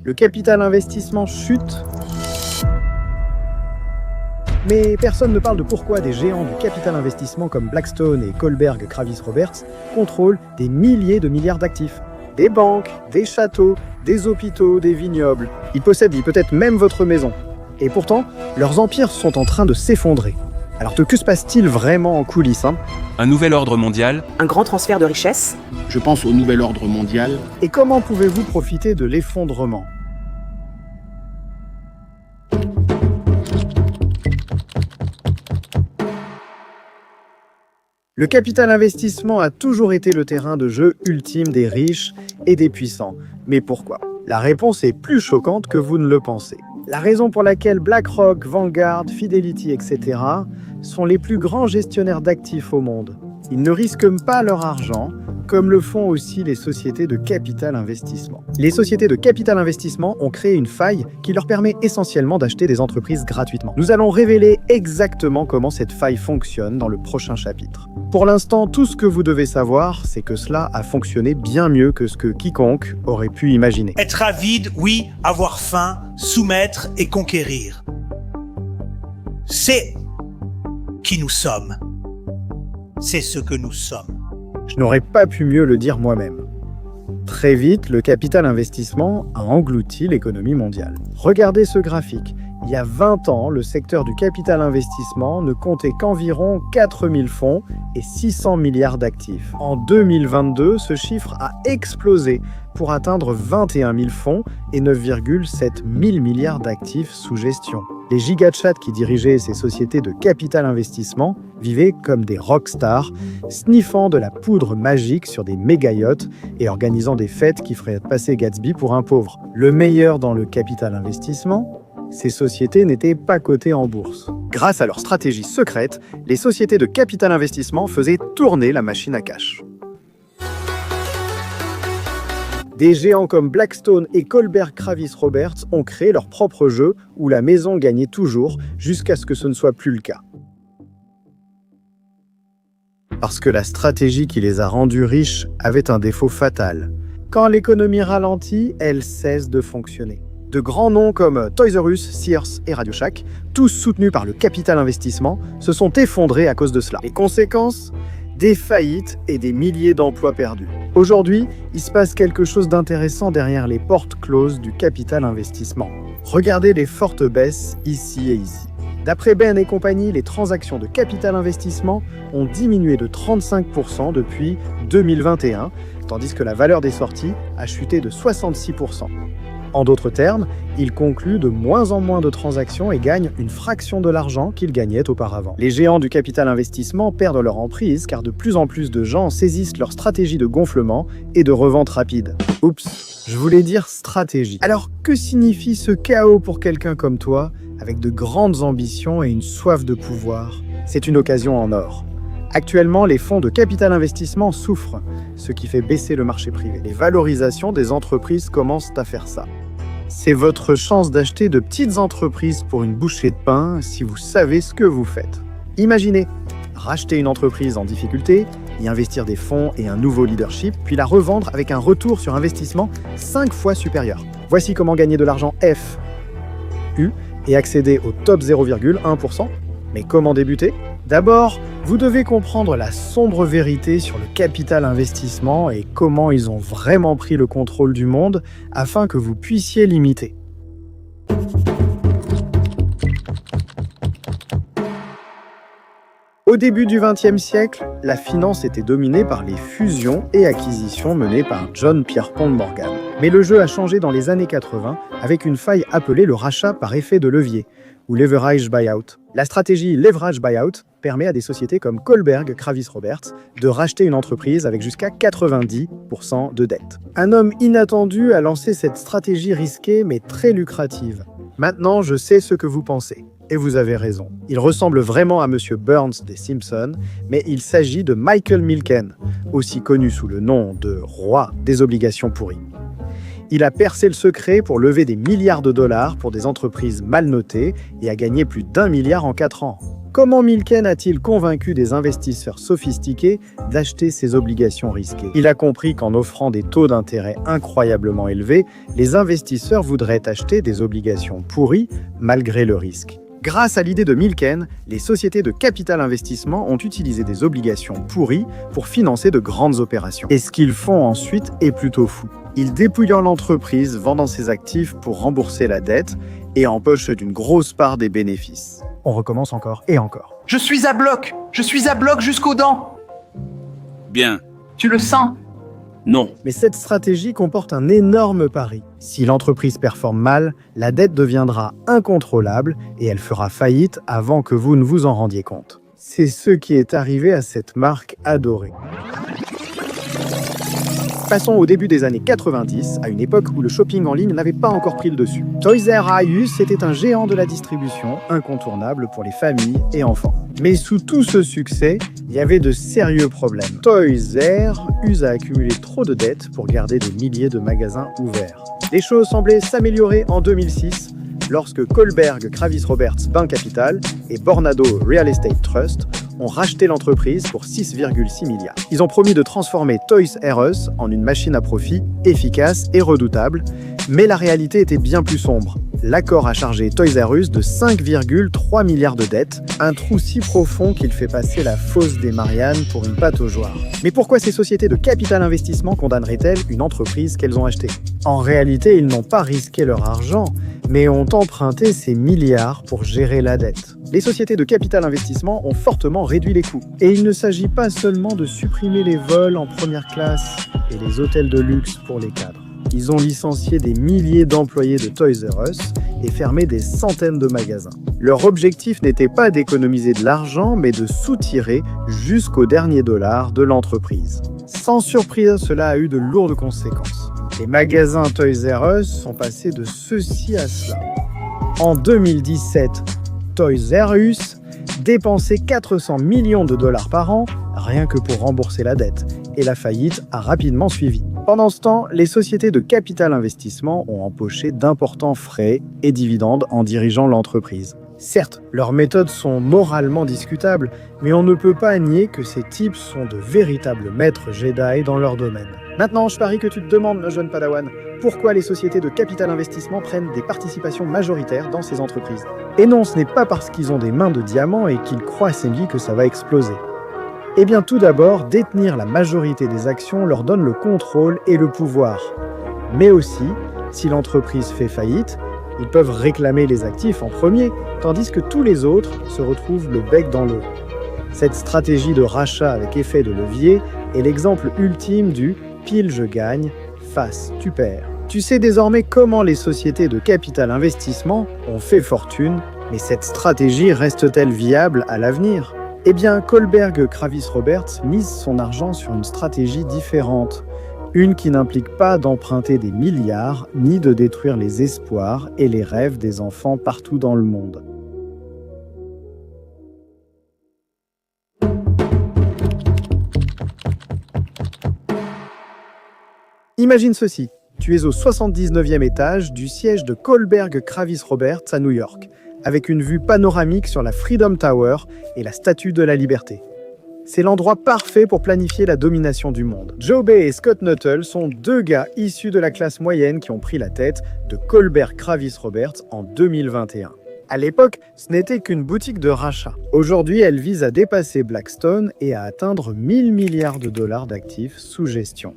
Le capital investissement chute. Mais personne ne parle de pourquoi des géants du capital investissement comme Blackstone et Kohlberg Kravis Roberts contrôlent des milliers de milliards d'actifs. Des banques, des châteaux, des hôpitaux, des vignobles. Ils possèdent peut-être même votre maison. Et pourtant, leurs empires sont en train de s'effondrer. Alors que se passe-t-il vraiment en coulisses, Un nouvel ordre mondial. Un grand transfert de richesses. Je pense au nouvel ordre mondial. Et comment pouvez-vous profiter de l'effondrement ? Le capital investissement a toujours été le terrain de jeu ultime des riches et des puissants. Mais pourquoi ? La réponse est plus choquante que vous ne le pensez. La raison pour laquelle BlackRock, Vanguard, Fidelity, etc. sont les plus grands gestionnaires d'actifs au monde. Ils ne risquent pas leur argent, comme le font aussi les sociétés de capital investissement. Les sociétés de capital investissement ont créé une faille qui leur permet essentiellement d'acheter des entreprises gratuitement. Nous allons révéler exactement comment cette faille fonctionne dans le prochain chapitre. Pour l'instant, tout ce que vous devez savoir, c'est que cela a fonctionné bien mieux que ce que quiconque aurait pu imaginer. Être avide, oui, avoir faim, soumettre et conquérir. C'est qui nous sommes. C'est ce que nous sommes. Je n'aurais pas pu mieux le dire moi-même. Très vite, le capital investissement a englouti l'économie mondiale. Regardez ce graphique. Il y a 20 ans, le secteur du capital investissement ne comptait qu'environ 4000 fonds et 600 milliards d'actifs. En 2022, ce chiffre a explosé pour atteindre 21 000 fonds et 9,7 000 milliards d'actifs sous gestion. Les gigachats qui dirigeaient ces sociétés de capital investissement vivaient comme des rockstars, sniffant de la poudre magique sur des méga-yachts et organisant des fêtes qui feraient passer Gatsby pour un pauvre. Le meilleur dans le capital investissement, ces sociétés n'étaient pas cotées en bourse. Grâce à leur stratégie secrète, les sociétés de capital investissement faisaient tourner la machine à cash. Des géants comme Blackstone et Kohlberg Kravis Roberts ont créé leur propre jeu où la maison gagnait toujours jusqu'à ce que ce ne soit plus le cas. Parce que la stratégie qui les a rendus riches avait un défaut fatal. Quand l'économie ralentit, elle cesse de fonctionner. De grands noms comme Toys R Us, Sears et Radio Shack, tous soutenus par le capital investissement, se sont effondrés à cause de cela. Les conséquences ? Des faillites et des milliers d'emplois perdus. Aujourd'hui, il se passe quelque chose d'intéressant derrière les portes closes du capital investissement. Regardez les fortes baisses ici et ici. D'après Bain et compagnie, les transactions de capital investissement ont diminué de 35% depuis 2021, tandis que la valeur des sorties a chuté de 66%. En d'autres termes, ils concluent de moins en moins de transactions et gagnent une fraction de l'argent qu'ils gagnaient auparavant. Les géants du capital investissement perdent leur emprise car de plus en plus de gens saisissent leur stratégie de gonflement et de revente rapide. Oups, je voulais dire stratégie. Alors que signifie ce chaos pour quelqu'un comme toi, avec de grandes ambitions et une soif de pouvoir ? C'est une occasion en or. Actuellement, les fonds de capital investissement souffrent, ce qui fait baisser le marché privé. Les valorisations des entreprises commencent à faire ça. C'est votre chance d'acheter de petites entreprises pour une bouchée de pain si vous savez ce que vous faites. Imaginez, racheter une entreprise en difficulté, y investir des fonds et un nouveau leadership, puis la revendre avec un retour sur investissement 5 fois supérieur. Voici comment gagner de l'argent FU et accéder au top 0,1%. Mais comment débuter ? D'abord, vous devez comprendre la sombre vérité sur le capital investissement et comment ils ont vraiment pris le contrôle du monde afin que vous puissiez l'imiter. Au début du XXe siècle, la finance était dominée par les fusions et acquisitions menées par John Pierpont Morgan. Mais le jeu a changé dans les années 80 avec une faille appelée le rachat par effet de levier, ou leverage buyout. La stratégie leverage buyout permet à des sociétés comme Kohlberg Kravis Roberts de racheter une entreprise avec jusqu'à 90% de dette. Un homme inattendu a lancé cette stratégie risquée mais très lucrative. Maintenant, je sais ce que vous pensez. Et vous avez raison. Il ressemble vraiment à Monsieur Burns des Simpsons, mais il s'agit de Michael Milken, aussi connu sous le nom de roi des obligations pourries. Il a percé le secret pour lever des milliards de dollars pour des entreprises mal notées et a gagné plus d'1 milliard en 4 ans. Comment Milken a-t-il convaincu des investisseurs sophistiqués d'acheter ces obligations risquées? Il a compris qu'en offrant des taux d'intérêt incroyablement élevés, les investisseurs voudraient acheter des obligations pourries malgré le risque. Grâce à l'idée de Milken, les sociétés de capital investissement ont utilisé des obligations pourries pour financer de grandes opérations. Et ce qu'ils font ensuite est plutôt fou. Ils dépouillent l'entreprise, vendant ses actifs pour rembourser la dette et empochent une grosse part des bénéfices. On recommence encore et encore. Je suis à bloc jusqu'aux dents. Bien. Tu le sens? Non. Mais cette stratégie comporte un énorme pari. Si l'entreprise performe mal, la dette deviendra incontrôlable et elle fera faillite avant que vous ne vous en rendiez compte. C'est ce qui est arrivé à cette marque adorée. Passons au début des années 90, à une époque où le shopping en ligne n'avait pas encore pris le dessus. Toys R Us était un géant de la distribution, incontournable pour les familles et enfants. Mais sous tout ce succès, il y avait de sérieux problèmes. Toys R Us a accumulé trop de dettes pour garder des milliers de magasins ouverts. Les choses semblaient s'améliorer en 2006, lorsque Kohlberg Kravis Roberts Bain Capital et Vornado Real Estate Trust ont racheté l'entreprise pour 6,6 milliards. Ils ont promis de transformer Toys R Us en une machine à profit efficace et redoutable, mais la réalité était bien plus sombre. L'accord a chargé Toys R Us de 5,3 milliards de dettes, un trou si profond qu'il fait passer la fosse des Mariannes pour une pataugeoire. Mais pourquoi ces sociétés de capital investissement condamneraient-elles une entreprise qu'elles ont achetée? En réalité, ils n'ont pas risqué leur argent, mais ont emprunté ces milliards pour gérer la dette. Les sociétés de capital investissement ont fortement réduit les coûts. Et il ne s'agit pas seulement de supprimer les vols en première classe et les hôtels de luxe pour les cadres. Ils ont licencié des milliers d'employés de Toys R Us et fermé des centaines de magasins. Leur objectif n'était pas d'économiser de l'argent, mais de soutirer jusqu'au dernier dollar de l'entreprise. Sans surprise, cela a eu de lourdes conséquences. Les magasins Toys R Us sont passés de ceci à cela. En 2017, Toys R Us dépensait 400 millions de dollars par an, rien que pour rembourser la dette, et la faillite a rapidement suivi. Pendant ce temps, les sociétés de capital investissement ont empoché d'importants frais et dividendes en dirigeant l'entreprise. Certes, leurs méthodes sont moralement discutables, mais on ne peut pas nier que ces types sont de véritables maîtres Jedi dans leur domaine. Maintenant, je parie que tu te demandes, jeune Padawan, pourquoi les sociétés de capital investissement prennent des participations majoritaires dans ces entreprises. Et non, ce n'est pas parce qu'ils ont des mains de diamant et qu'ils croient s'aimer que ça va exploser. Eh bien, tout d'abord, détenir la majorité des actions leur donne le contrôle et le pouvoir. Mais aussi, si l'entreprise fait faillite, ils peuvent réclamer les actifs en premier, tandis que tous les autres se retrouvent le bec dans l'eau. Cette stratégie de rachat avec effet de levier est l'exemple ultime du « pile je gagne, face tu perds ». Tu sais désormais comment les sociétés de capital investissement ont fait fortune, mais cette stratégie reste-t-elle viable à l'avenir ? Eh bien, Kohlberg Kravis Roberts mise son argent sur une stratégie différente. Une qui n'implique pas d'emprunter des milliards, ni de détruire les espoirs et les rêves des enfants partout dans le monde. Imagine ceci, tu es au 79e étage du siège de Kohlberg Kravis Roberts à New York, avec une vue panoramique sur la Freedom Tower et la Statue de la Liberté. C'est l'endroit parfait pour planifier la domination du monde. Joe Bay et Scott Nuttall sont deux gars issus de la classe moyenne qui ont pris la tête de Kohlberg Kravis Roberts en 2021. À l'époque, ce n'était qu'une boutique de rachat. Aujourd'hui, elle vise à dépasser Blackstone et à atteindre 1000 milliards de dollars d'actifs sous gestion.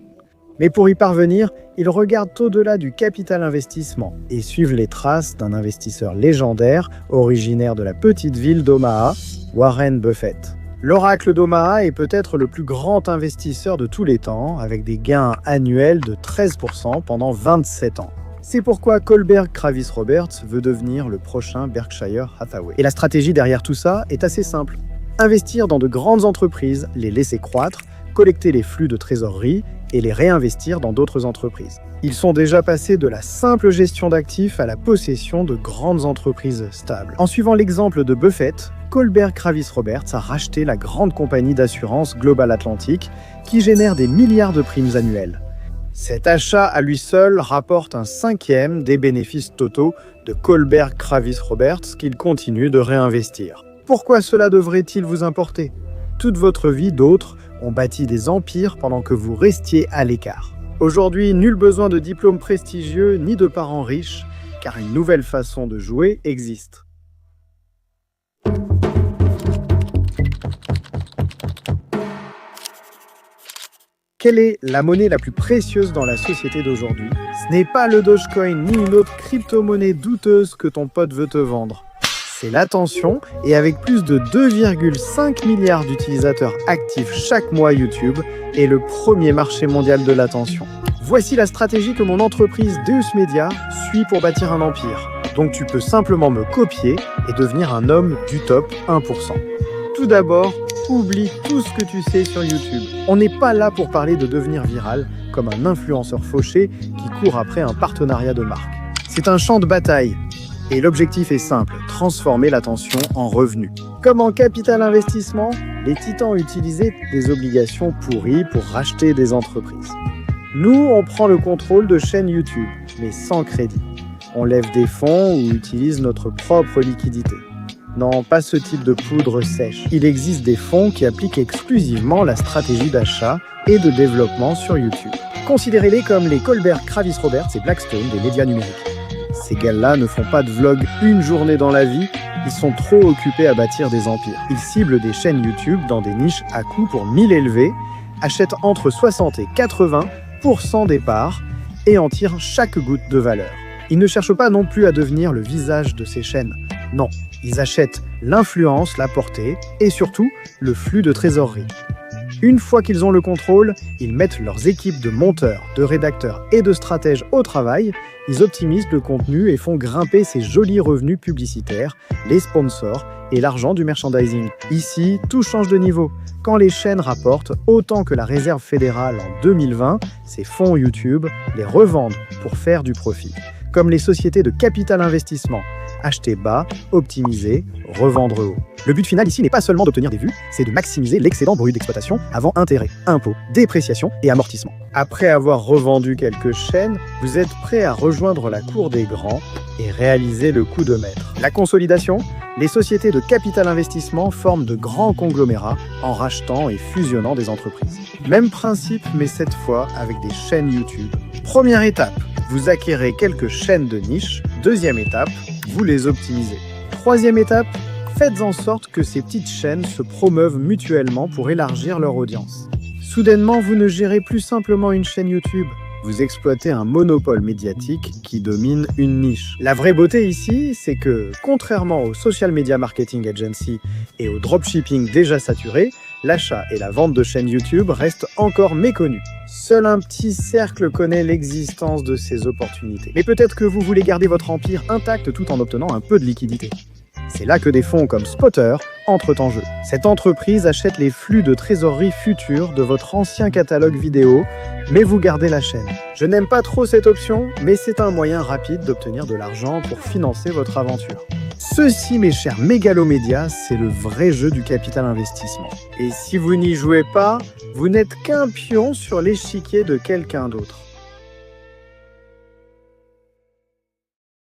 Mais pour y parvenir, ils regardent au-delà du capital investissement et suivent les traces d'un investisseur légendaire originaire de la petite ville d'Omaha, Warren Buffett. L'oracle d'Omaha est peut-être le plus grand investisseur de tous les temps, avec des gains annuels de 13% pendant 27 ans. C'est pourquoi Kohlberg Kravis Roberts veut devenir le prochain Berkshire Hathaway. Et la stratégie derrière tout ça est assez simple. Investir dans de grandes entreprises, les laisser croître, collecter les flux de trésorerie et les réinvestir dans d'autres entreprises. Ils sont déjà passés de la simple gestion d'actifs à la possession de grandes entreprises stables. En suivant l'exemple de Buffett, Kohlberg Kravis Roberts a racheté la grande compagnie d'assurance Global Atlantic qui génère des milliards de primes annuelles. Cet achat à lui seul rapporte un cinquième des bénéfices totaux de Kohlberg Kravis Roberts qu'il continue de réinvestir. Pourquoi cela devrait-il vous importer? Toute votre vie, d'autres ont bâti des empires pendant que vous restiez à l'écart. Aujourd'hui, nul besoin de diplômes prestigieux ni de parents riches, car une nouvelle façon de jouer existe. Quelle est la monnaie la plus précieuse dans la société d'aujourd'hui? Ce n'est pas le Dogecoin ni une autre crypto-monnaie douteuse que ton pote veut te vendre. C'est l'attention, et avec plus de 2,5 milliards d'utilisateurs actifs chaque mois, YouTube est le premier marché mondial de l'attention. Voici la stratégie que mon entreprise Deus Media suit pour bâtir un empire. Donc tu peux simplement me copier et devenir un homme du top 1%. Tout d'abord, oublie tout ce que tu sais sur YouTube. On n'est pas là pour parler de devenir viral comme un influenceur fauché qui court après un partenariat de marque. C'est un champ de bataille. Et l'objectif est simple, transformer l'attention en revenus. Comme en capital investissement, les titans utilisaient des obligations pourries pour racheter des entreprises. Nous, on prend le contrôle de chaînes YouTube, mais sans crédit. On lève des fonds ou utilise notre propre liquidité. Non, pas ce type de poudre sèche. Il existe des fonds qui appliquent exclusivement la stratégie d'achat et de développement sur YouTube. Considérez-les comme les Colbert, Kravis Roberts et Blackstone des médias numériques. Ces gars-là ne font pas de vlog une journée dans la vie, ils sont trop occupés à bâtir des empires. Ils ciblent des chaînes YouTube dans des niches à coût pour 1000 élevés, achètent entre 60 et 80% des parts et en tirent chaque goutte de valeur. Ils ne cherchent pas non plus à devenir le visage de ces chaînes. Non, ils achètent l'influence, la portée et surtout le flux de trésorerie. Une fois qu'ils ont le contrôle, ils mettent leurs équipes de monteurs, de rédacteurs et de stratèges au travail, ils optimisent le contenu et font grimper ces jolis revenus publicitaires, les sponsors et l'argent du merchandising. Ici, tout change de niveau. Quand les chaînes rapportent autant que la Réserve fédérale en 2020, ces fonds YouTube les revendent pour faire du profit. Comme les sociétés de capital investissement. Acheter bas, optimiser, revendre haut. Le but final ici n'est pas seulement d'obtenir des vues, c'est de maximiser l'excédent brut d'exploitation avant intérêts, impôts, dépréciation et amortissement. Après avoir revendu quelques chaînes, vous êtes prêt à rejoindre la cour des grands et réaliser le coup de maître. La consolidation, les sociétés de capital investissement forment de grands conglomérats en rachetant et fusionnant des entreprises. Même principe, mais cette fois avec des chaînes YouTube. Première étape, vous acquérez quelques chaînes de niche. Deuxième étape, vous les optimisez. Troisième étape, faites en sorte que ces petites chaînes se promeuvent mutuellement pour élargir leur audience. Soudainement, vous ne gérez plus simplement une chaîne YouTube, vous exploitez un monopole médiatique qui domine une niche. La vraie beauté ici, c'est que, contrairement aux social media marketing agency et au dropshipping déjà saturé, l'achat et la vente de chaînes YouTube restent encore méconnus. Seul un petit cercle connaît l'existence de ces opportunités. Mais peut-être que vous voulez garder votre empire intact tout en obtenant un peu de liquidité. C'est là que des fonds comme Spotter entrent en jeu. Cette entreprise achète les flux de trésorerie futurs de votre ancien catalogue vidéo, mais vous gardez la chaîne. Je n'aime pas trop cette option, mais c'est un moyen rapide d'obtenir de l'argent pour financer votre aventure. Ceci, mes chers mégalomédias, c'est le vrai jeu du capital investissement. Et si vous n'y jouez pas, vous n'êtes qu'un pion sur l'échiquier de quelqu'un d'autre.